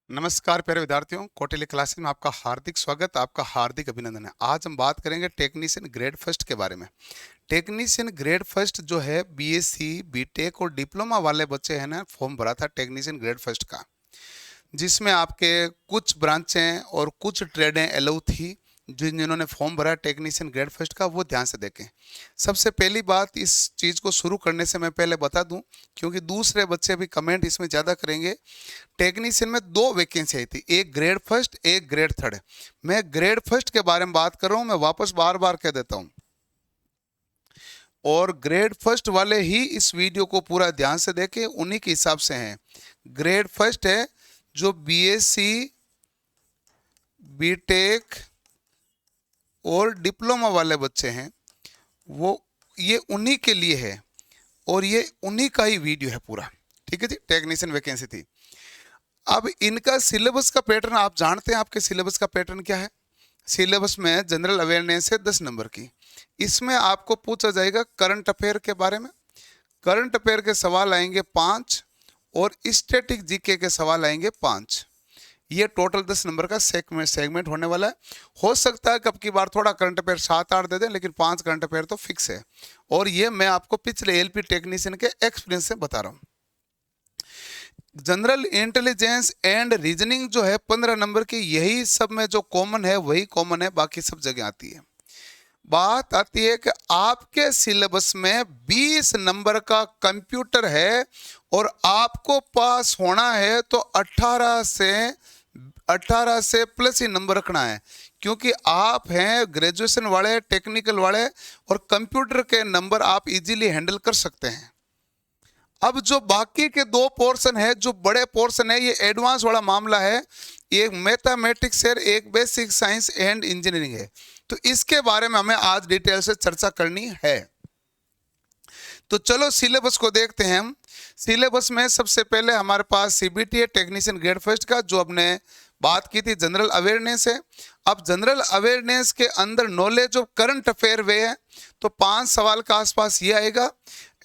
नमस्कार प्यारे विद्यार्थियों, कौटिल्य क्लासेस में आपका हार्दिक स्वागत, आपका हार्दिक अभिनंदन है। आज हम बात करेंगे टेक्नीशियन ग्रेड फर्स्ट के बारे में। टेक्नीशियन ग्रेड फर्स्ट जो है बीएससी, बीटेक और डिप्लोमा वाले बच्चे हैं ना, फॉर्म भरा था टेक्नीशियन ग्रेड फर्स्ट का, जिसमें आपके कुछ ब्रांचें और कुछ ट्रेडें अलाउ थी। जिन्होंने फॉर्म भरा टेक्नीशियन ग्रेड फर्स्ट का वो ध्यान से देखें। सबसे पहली बात, इस चीज़ को शुरू करने से मैं पहले बता दूं, क्योंकि दूसरे बच्चे भी कमेंट इसमें ज़्यादा करेंगे। टेक्नीशियन में 2 वैकेंसी आई थी, एक ग्रेड फर्स्ट, एक ग्रेड थर्ड। मैं ग्रेड फर्स्ट के बारे में बात कर रहा हूं, मैं वापस बार बार कह देता हूं, और ग्रेड फर्स्ट वाले ही इस वीडियो को पूरा ध्यान से देखें, उन्हीं के हिसाब से हैं। ग्रेड फर्स्ट है जो बीएससी, बीटेक और डिप्लोमा वाले बच्चे हैं, वो ये उन्हीं के लिए है और ये उन्हीं का ही वीडियो है पूरा। ठीक है जी, टेक्नीशियन वैकेंसी थी। अब इनका सिलेबस का पैटर्न आप जानते हैं। आपके सिलेबस का पैटर्न क्या है? सिलेबस में जनरल अवेयरनेस है 10 नंबर की। इसमें आपको पूछा जाएगा करंट अफेयर के बारे में। करंट अफेयर के सवाल आएंगे 5 और स्टैटिक जीके के सवाल आएंगे 5। ये टोटल 10 नंबर का सेगमेंट होने वाला है। हो सकता है कब की बार थोड़ा करंट अफेयर 7-8 दे दें, लेकिन 5 करंट अफेयर तो फिक्स है। और ये मैं आपको पिछले एलपी टेक्नीशियन के एक्सपीरियंस से बता रहा हूँ। जनरल इंटेलिजेंस एंड रीजनिंग जो है 15 नंबर की, यही सब में जो कॉमन है वही कॉमन है, बाकी सब जगह आती है। बात आती है कि आपके सिलेबस में 20 नंबर का कंप्यूटर है और आपको पास होना है तो 18 से प्लस ही नंबर रखना है, क्योंकि आप हैं ग्रेजुएशन वाले, टेक्निकल वाले, और कंप्यूटर के नंबर आप इजीली हैंडल कर सकते हैं। अब जो बाकी के 2 पोर्शन है, जो बड़े पोर्शन है, ये एडवांस वाला मामला है। एक मैथमेटिक्स है, एक बेसिक साइंस एंड इंजीनियरिंग है। तो इसके बारे में हमें आज डिटेल से चर्चा करनी है। तो चलो सिलेबस को देखते हैं हम। सिलेबस में सबसे पहले हमारे पास सीबीटी है, टेक्नीशियन ग्रेड फर्स्ट का, जो हमने बात की थी। जनरल अवेयरनेस है। अब जनरल अवेयरनेस के अंदर नॉलेज ऑफ करंट अफेयर वे है, तो 5 सवाल का आसपास ये आएगा।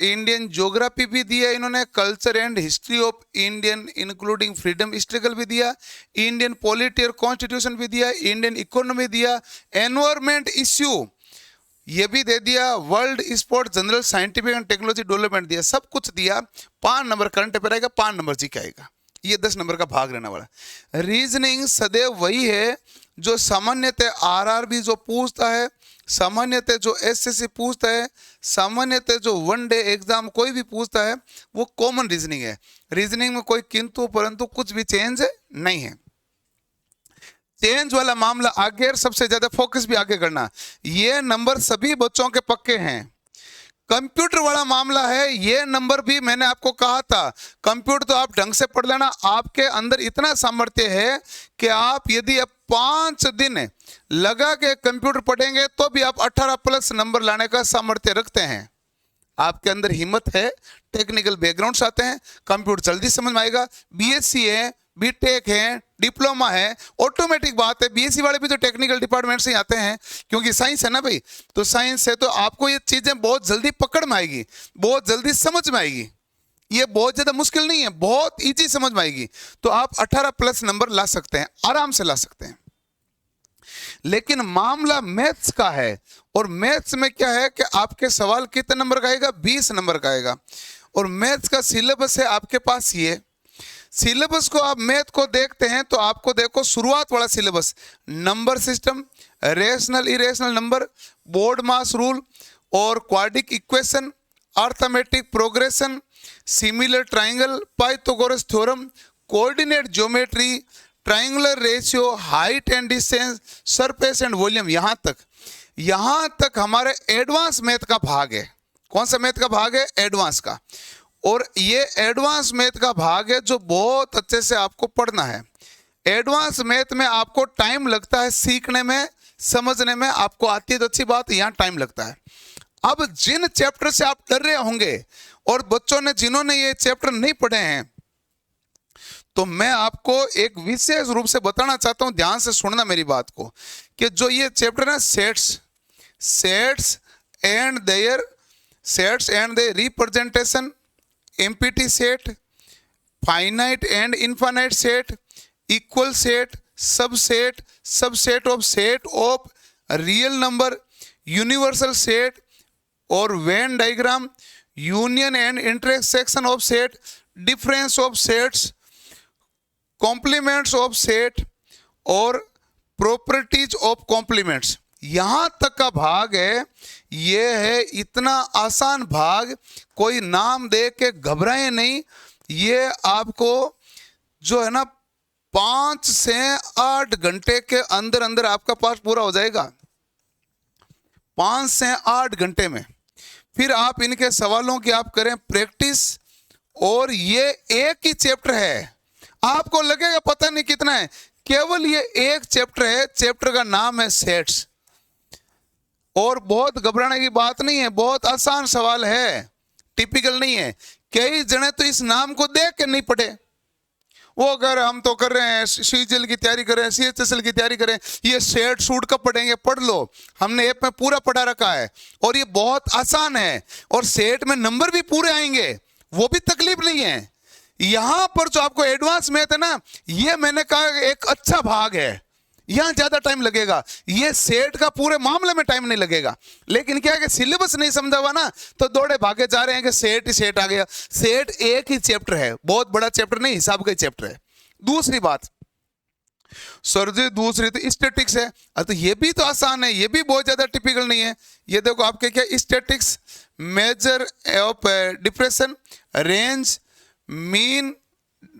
इंडियन ज्योग्राफी भी दिया इन्होंने, culture and history of Indian including freedom struggle भी दिया, इंडियन पॉलिटी और कॉन्स्टिट्यूशन भी दिया, इंडियन इकोनॉमी दिया, एनवायरमेंट इश्यू ये भी दे दिया, world sport, general scientific and technology development दिया, सब कुछ दिया। 5 नंबर करंट अफेयर आएगा, 5 नंबर जी का आएगा। ये 10 नंबर का भाग रहने वाला। रीजनिंग सदैव वही है जो सामान्यतः आरआरबी जो पूछता है, सामान्यतः जो एसएससी पूछता है, सामान्यतः जो वन डे एग्जाम कोई भी पूछता है, वो कॉमन रीजनिंग है। रीजनिंग में कोई किंतु परंतु कुछ भी चेंज नहीं है। चेंज वाला मामला आगे, और सबसे ज्यादा फोकस भी आगे करना, ये नंबर सभी बच्चों के पक्के हैं। कंप्यूटर वाला मामला है, ये नंबर भी मैंने आपको कहा था, कंप्यूटर तो आप ढंग से पढ़ लेना। आपके अंदर इतना सामर्थ्य है कि आप यदि अब 5 दिन लगा के कंप्यूटर पढ़ेंगे तो भी आप 18 प्लस नंबर लाने का सामर्थ्य रखते हैं। आपके अंदर हिम्मत है, टेक्निकल बैकग्राउंड से आते हैं, कंप्यूटर जल्दी समझ में आएगा। बीएससी है, बीटेक है, डिप्लोमा है, ऑटोमेटिक बात है। बीएससी वाले भी तो टेक्निकल डिपार्टमेंट से ही आते हैं, क्योंकि साइंस है ना भाई, तो साइंस है, तो आपको ये चीजें बहुत जल्दी पकड़ में आएगी, बहुत जल्दी समझ में आएगी। ये बहुत ज्यादा मुश्किल नहीं है, बहुत इजी समझ में आएगी। तो आप 18 प्लस नंबर ला सकते हैं, आराम से ला सकते हैं। लेकिन मामला मैथ्स का है, और मैथ्स में क्या है कि आपके सवाल कितने नंबर का आएगा? 20 नंबर का आएगा। और मैथ्स का सिलेबस है आपके पास ये। सिलेबस को आप मैथ को देखते हैं तो आपको देखो, शुरुआत वाला syllabus, number system, rational irrational number, board mass rule और quadratic equation, arithmetic progression, similar triangle, Pythagoras theorem, coordinate geometry, triangular ratio, height and distance, surface and volume, यहां तक हमारे एडवांस मैथ का भाग है। कौन सा मैथ का भाग है? एडवांस का। और ये एडवांस मैथ का भाग है जो बहुत अच्छे से आपको पढ़ना है। एडवांस मैथ में आपको टाइम लगता है सीखने में, समझने में। आपको आती है तो अच्छी बात, यहां टाइम लगता है। अब जिन चैप्टर से आप डर रहे होंगे और बच्चों ने जिन्होंने ये चैप्टर नहीं पढ़े हैं, तो मैं आपको एक विशेष रूप से बताना चाहता हूं, ध्यान से सुनना मेरी बात को, कि जो ये चैप्टर है sets and their representation, empty set, finite and infinite set, equal set, subset, subset of real number, universal set और Venn diagram, union and intersection of set, difference of sets, complements of set और properties of complements. यहां तक का भाग है, ये है इतना आसान भाग, कोई नाम दे के घबराए नहीं। ये आपको जो है ना 5 से 8 घंटे के अंदर अंदर आपका पास पूरा हो जाएगा, 5 से 8 घंटे में। फिर आप इनके सवालों की आप करें प्रैक्टिस, और ये एक ही चैप्टर है, आपको लगेगा पता नहीं कितना है, केवल ये एक चैप्टर है, चैप्टर का नाम है सेट्स। और बहुत घबराने की बात नहीं है, बहुत आसान सवाल है, टिपिकल नहीं है। कई जने तो इस नाम को देख के नहीं पढ़े, वो अगर हम तो कर रहे हैं सीजीएल की तैयारी कर रहे हैं, सीएचएसएल की तैयारी करें, ये सेट सूट कब पढ़ेंगे, पढ़ लो, हमने ऐप में पूरा पढ़ा रखा है और ये बहुत आसान है। और सेट में नंबर भी पूरे आएंगे, वो भी तकलीफ नहीं है। यहां पर जो आपको एडवांस मैथ है ना, ये मैंने कहा एक अच्छा भाग है, यहां ज्यादा टाइम लगेगा, ये सेट का पूरे मामले में टाइम नहीं लगेगा। लेकिन क्या है कि सिलेबस नहीं समझा हुआ ना, तो दौड़े भागे जा रहे हैं कि सेट ही सेट आ गया। सेट एक ही चैप्टर है, बहुत बड़ा चैप्टर नहीं, हिसाब का ही चैप्टर है। दूसरी बात सर जी, दूसरी तो स्टैटिक्स है, तो ये भी तो आसान है, ये भी बहुत ज्यादा टिपिकल नहीं है। ये देखो आपके क्या statics, measure of depression, range, mean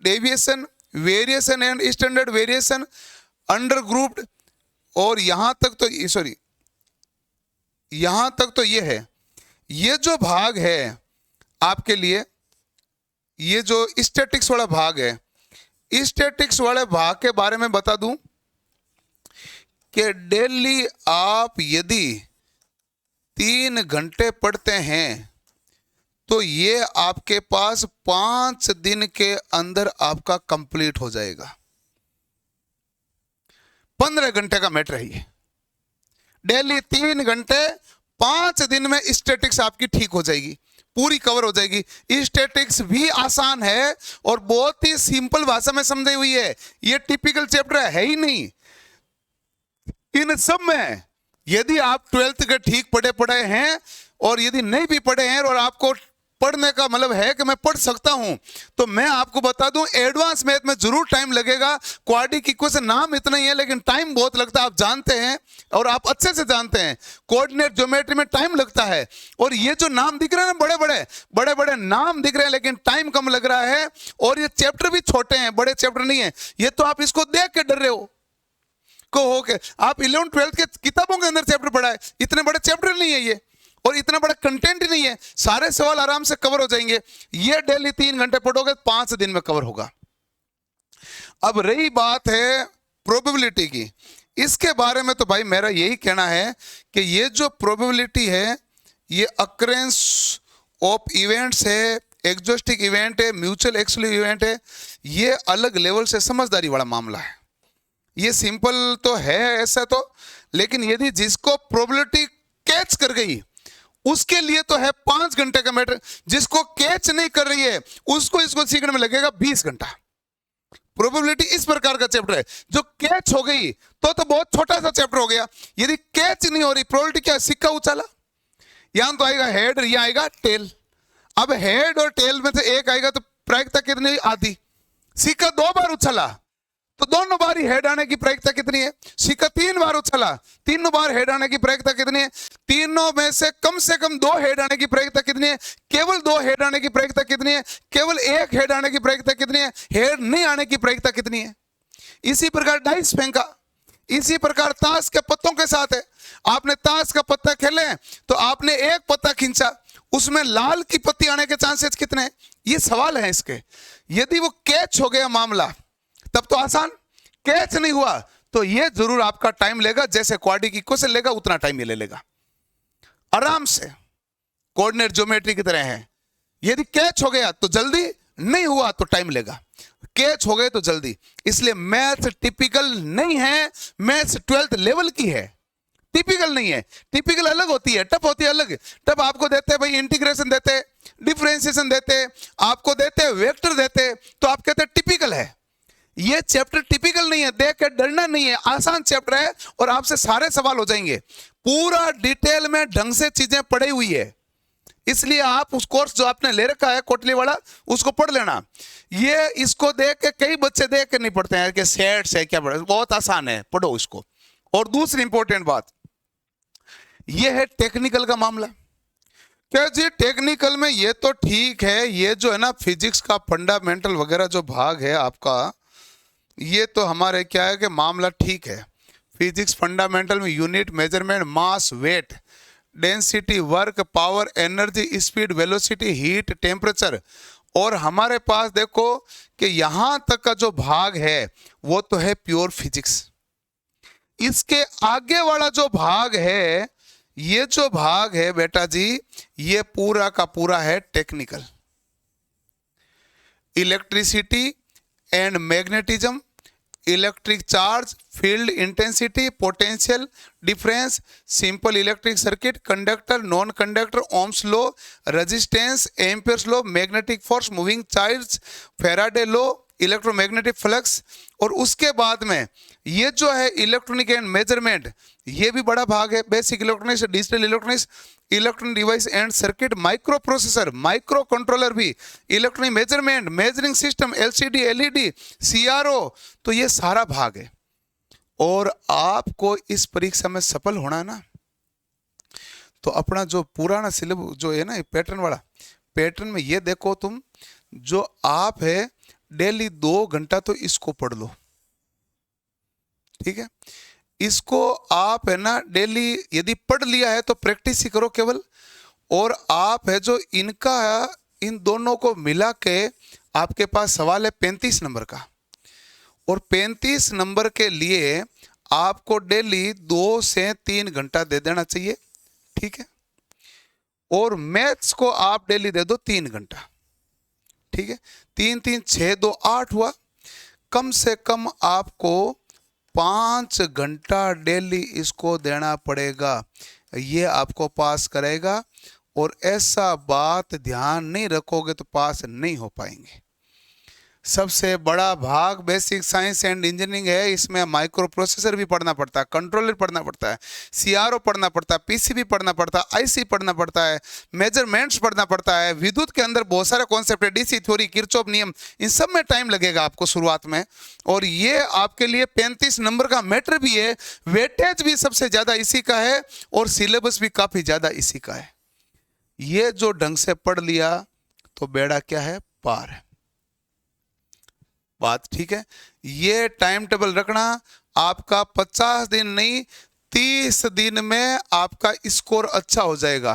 deviation, variation and standard variation, under grouped, और यहां तक तो सॉरी यहां तक तो ये है। ये जो भाग है आपके लिए, ये जो स्टैटिक्स वाला भाग है, स्टैटिक्स वाले भाग के बारे में बता दूं कि डेली आप यदि 3 घंटे पढ़ते हैं तो ये आपके पास 5 दिन के अंदर आपका कंप्लीट हो जाएगा। 15 घंटे का मैटर है ये, डेली 3 घंटे, 5 दिन में स्टैटिक्स आपकी ठीक हो जाएगी, पूरी कवर हो जाएगी। स्टैटिक्स भी आसान है और बहुत ही सिंपल भाषा में समझाई हुई है, ये टिपिकल चैप्टर है ही नहीं। इन सब में यदि आप 12th के ठीक पढ़े हैं और यदि नहीं भी पढ़े हैं और आपको पढ़ने का मतलब है कि मैं पढ़ सकता हूं, तो मैं आपको बता दूं एडवांस मैथ में जरूर टाइम लगेगा। क्वाड्रिक इक्वेशन नाम इतना ही है लेकिन टाइम बहुत लगता है, आप जानते हैं और आप अच्छे से जानते हैं। कोऑर्डिनेट ज्योमेट्री में टाइम लगता है, और ये जो नाम दिख रहे हैं ना, बड़े बड़े नाम दिख रहे हैं लेकिन टाइम कम लग रहा है, और ये चैप्टर भी छोटे हैं, बड़े चैप्टर नहीं है। ये तो आप इसको देख के डर रहे हो के आप 11th-12th के किताबों के अंदर चैप्टर पढ़ा है, इतने बड़े चैप्टर नहीं है ये, और इतना बड़ा कंटेंट ही नहीं है, सारे सवाल आराम से कवर हो जाएंगे। ये डेली 3 घंटे पढ़ोगे 5 दिन में कवर होगा। अब रही बात है प्रोबेबिलिटी की, इसके बारे में तो भाई मेरा यही कहना है कि ये जो प्रोबेबिलिटी है, ये अकरेंस ऑफ इवेंट्स है, एग्जॉस्टिक इवेंट है, म्यूचुअल एक्सक्लूसिव इवेंट है, ये अलग लेवल से समझदारी वाला मामला है। ये सिंपल तो है ऐसा तो, लेकिन यदि जिसको प्रोबेबिलिटी कैच कर गई उसके लिए तो है 5 घंटे का मैटर, जिसको कैच नहीं कर रही है उसको इसको सीखने में लगेगा 20 घंटा। प्रोबेबिलिटी इस प्रकार का चैप्टर है, जो कैच हो गई तो बहुत छोटा सा चैप्टर हो गया। यदि कैच नहीं हो रही, प्रोबेबिलिटी क्या, सिक्का उछाला, यहां तो आएगा हेड, यहां आएगा टेल। अब हेड और टेल में से एक आएगा तो प्रायिकता कितनी, आधी। सिक्का 2 बार उछला तो दोनों बार ही हेड आने की प्रायिकता कितनी है। सिक्का 3 बार उछला, तीनों बार हेड आने की प्रायिकता कितनी है। तीनों में से कम 2 हेड आने की प्रायिकता कितनी है, केवल 2 हेड आने की प्रायिकता कितनी है, केवल 1 हेड आने की प्रायिकता कितनी है, हेड नहीं आने की प्रायिकता कितनी है। इसी प्रकार डाइस फेंका, इसी प्रकार ताश के पत्तों के साथ है। आपने ताश का पत्ता खेले तो आपने एक पत्ता खींचा, उसमें लाल की पत्ती आने के चांसेस कितने हैं, ये सवाल है इसके। यदि वो कैच हो गया मामला तब तो आसान, कैच नहीं हुआ तो ये जरूर आपका टाइम लेगा, जैसे क्वाड्रिक इक्वेशन लेगा उतना टाइम ये ले लेगा आराम से, कोऑर्डिनेट ज्योमेट्री की तरह है। यदि कैच हो गया तो जल्दी, नहीं हुआ तो टाइम लेगा। कैच हो गए तो जल्दी, इसलिए मैथ टिपिकल नहीं है, मैथ 12th लेवल की है, टिपिकल नहीं है। टिपिकल अलग होती है, टफ होती है अलग। टफ आपको देते हैं भाई इंटीग्रेशन देते, डिफरेंशिएशन देते, आपको देते वेक्टर देते, तो आप कहते हैं टिपिकल है। ये चैप्टर टिपिकल नहीं है, देख के डरना नहीं है, आसान चैप्टर है और आपसे सारे सवाल हो जाएंगे। पूरा डिटेल में ढंग से चीजें पढ़ी हुई है, इसलिए आप उस कोर्स जो आपने ले रखा है कोटली वाला उसको पढ़ लेना। ये इसको देख के कई बच्चे देख के नहीं पढ़ते हैं कि सेट से क्या पढ़े, बहुत आसान है, पढ़ो इसको। और दूसरी इंपॉर्टेंट बात ये है टेक्निकल का मामला। क्या जी टेक्निकल में ये तो ठीक है, ये जो है ना फिजिक्स का फंडामेंटल वगैरह जो भाग है आपका, ये तो हमारे क्या है कि मामला ठीक है। फिजिक्स फंडामेंटल में unit, measurement, mass, weight, density, work, power, energy, speed, velocity, heat, temperature, और हमारे पास देखो कि यहां तक का जो भाग है वो तो है प्योर फिजिक्स। इसके आगे वाला जो भाग है, ये जो भाग है बेटा जी, ये पूरा का पूरा है technical. Electricity and magnetism, electric charge, field intensity, potential difference, simple electric circuit, conductor, non conductor, Ohm's law, resistance, Ampere's law, magnetic force, moving charge, Faraday law, electromagnetic flux, और उसके बाद में ये जो है इलेक्ट्रॉनिक एंड मेजरमेंट, ये भी बड़ा भाग है। Basic electronics, digital electronics, electronic device and circuit, microprocessor, microcontroller भी, electronic measurement, measuring system, LCD, LED, CRO, तो ये सारा भाग है। और आपको इस परीक्षा में सफल होना है ना, तो अपना जो पुराना सिलेबस जो है ना पैटर्न वाला, पैटर्न में ये देखो तुम, जो आप है डेली 2 घंटा तो इसको पढ़ लो, ठीक है। इसको आप है ना डेली यदि पढ़ लिया है तो प्रैक्टिस ही करो केवल। और आप है जो इनका, इन दोनों को मिला के आपके पास सवाल है 35 नंबर का, और 35 नंबर के लिए आपको डेली 2 से 3 घंटा दे देना चाहिए, ठीक है। और मैथ्स को आप डेली दे दो 3 घंटा, ठीक है। 3 3 6 2 8 हुआ। कम से कम आपको 5 घंटा डेली इसको देना पड़ेगा, ये आपको पास करेगा। और ऐसा बात ध्यान नहीं रखोगे तो पास नहीं हो पाएंगे। सबसे बड़ा भाग बेसिक साइंस एंड इंजीनियरिंग है, इसमें माइक्रो प्रोसेसर भी पढ़ना पड़ता है, कंट्रोलर पढ़ना पड़ता है, सीआरओ पढ़ना पड़ता है, पीसीबी पढ़ना पड़ता है, आईसी पढ़ना पड़ता है, मेजरमेंट्स पढ़ना पड़ता है, विद्युत के अंदर बहुत सारे कॉन्सेप्ट है, डीसी थ्योरी, किरचॉफ नियम, इन सब में टाइम लगेगा आपको शुरुआत में। और ये आपके लिए 35 नंबर का मैटर भी है, वेटेज भी सबसे ज्यादा इसी का है, और सिलेबस भी काफी ज्यादा इसी का है। ये जो ढंग से पढ़ लिया तो बेड़ा क्या है, पार है। बात ठीक है। ये टाइम टेबल रखना, आपका 50 दिन नहीं 30 दिन में आपका स्कोर अच्छा हो जाएगा।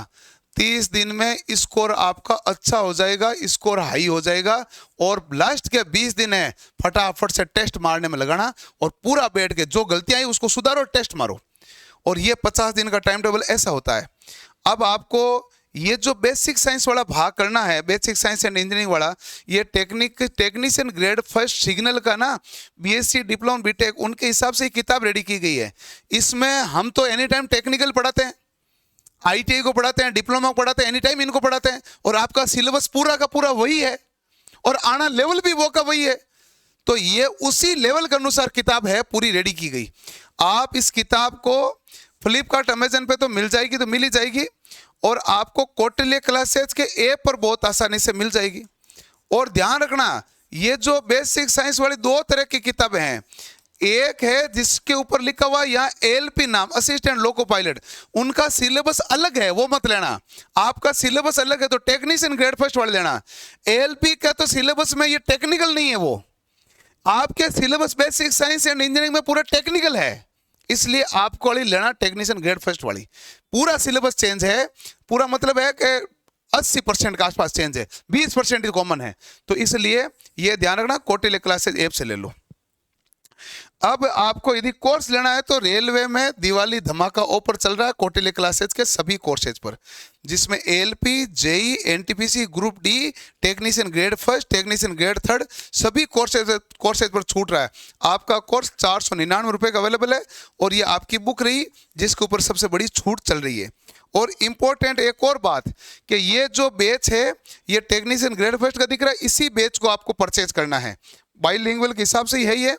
30 दिन में स्कोर आपका अच्छा हो जाएगा, स्कोर हाई हो जाएगा। और लास्ट के 20 दिन है फटाफट से टेस्ट मारने में लगाना, और पूरा बैठ के जो गलतियां आई उसको सुधारो, टेस्ट मारो। और ये 50 दिन का टाइम टेबल ऐसा होता है। अब आपको ये जो बेसिक साइंस वाला भाग करना है, बेसिक साइंस एंड इंजीनियरिंग वाला, ये टेक्नीशियन ग्रेड फर्स्ट सिग्नल का ना, बीएससी, डिप्लोमा, बीटेक, उनके हिसाब से किताब रेडी की गई है। इसमें हम तो एनी टाइम टेक्निकल पढ़ाते हैं, आईटीआई को पढ़ाते हैं, डिप्लोमा को पढ़ाते हैं, एनी टाइम इनको पढ़ाते हैं, और आपका सिलेबस पूरा का पूरा वही है, और आना लेवल भी वो का वही है। तो ये उसी लेवल के अनुसार किताब है, पूरी रेडी की गई। आप इस किताब को फ्लिपकार्ट, अमेजन पे तो मिल जाएगी, तो मिल ही जाएगी, और आपको कौटिल्य क्लासेज के ऐप पर बहुत आसानी से मिल जाएगी। और ध्यान रखना, ये जो बेसिक साइंस वाली 2 तरह की किताबें हैं, एक है जिसके ऊपर लिखा हुआ यहाँ एलपी नाम, असिस्टेंट लोको पायलट, उनका सिलेबस अलग है, वो मत लेना। आपका सिलेबस अलग है तो टेक्नीशियन ग्रेड फर्स्ट वाले लेना। एलपी का तो सिलेबस में ये टेक्निकल नहीं है, वो आपके syllabus basic science and engineering में पूरा टेक्निकल है, इसलिए आपको वाली लेना टेक्नीशियन ग्रेड फर्स्ट वाली। पूरा सिलेबस चेंज है, पूरा मतलब है कि 80% के आसपास चेंज है, 20% ही कॉमन है, तो इसलिए ये ध्यान रखना, कौटिल्य क्लासेज ऐप से ले लो। अब आपको यदि कोर्स लेना है तो रेलवे में दिवाली धमाका ऑफर चल रहा है कौटिल्य क्लासेज के सभी कोर्सेज पर, जिसमें LP, JE, NTPC, group D, technician grade first, technician grade third, सभी कोर्सेज पर छूट रहा है। आपका कोर्स 499 रुपये का अवेलेबल है, और ये आपकी बुक रही जिसके ऊपर सबसे बड़ी छूट चल रही है। और इंपॉर्टेंट एक और बात कि ये जो बैच है, ये टेक्नीशियन ग्रेड फर्स्ट का दिख रहा है, इसी बैच को आपको परचेज करना है। बाईलिंगुअल के हिसाब से ही है ये।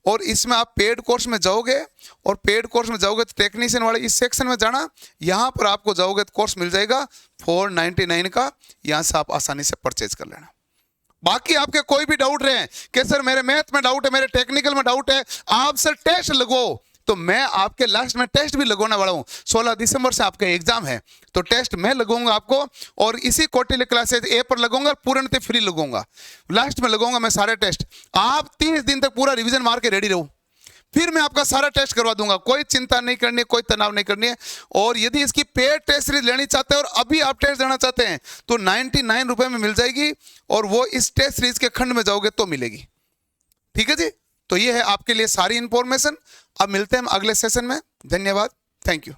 और इसमें आप पेड कोर्स में जाओगे, और पेड कोर्स में जाओगे तो टेक्नीशियन वाले इस सेक्शन में जाना, यहाँ पर आपको जाओगे तो कोर्स मिल जाएगा 499 का, यहाँ से आप आसानी से परचेज कर लेना। बाकी आपके कोई भी डाउट रहे कि सर मेरे मैथ में डाउट है, मेरे टेक्निकल में डाउट है, आप सर टेस्ट लगवाओ, तो मैं आपके लास्ट में टेस्ट भी लगवाने वाला हूं। 16 दिसंबर से आपका एग्जाम है, तो टेस्ट मैं लगवाऊंगा आपको, और इसी क्वार्टरली क्लासेज ए पर लगवाऊंगा, पूर्णतः फ्री लगवाऊंगा, लास्ट में लगवाऊंगा मैं सारे टेस्ट। आप 30 दिन तक पूरा रिवीजन मार के रेडी रहो, फिर मैं आपका सारा टेस्ट करवा दूंगा। कोई चिंता नहीं करनी है, कोई तनाव नहीं करनी है। और यदि इसकी पेड टेस्ट सीरीज लेनी चाहते हैं और अभी आप टेस्ट देना चाहते हैं तो 99 रुपए में मिल जाएगी, और वो इस टेस्ट सीरीज के खंड में जाओगे तो मिलेगी। ठीक है जी, तो ये है आपके लिए सारी इंफॉर्मेशन। अब मिलते हैं हम अगले सेशन में। धन्यवाद, थैंक यू।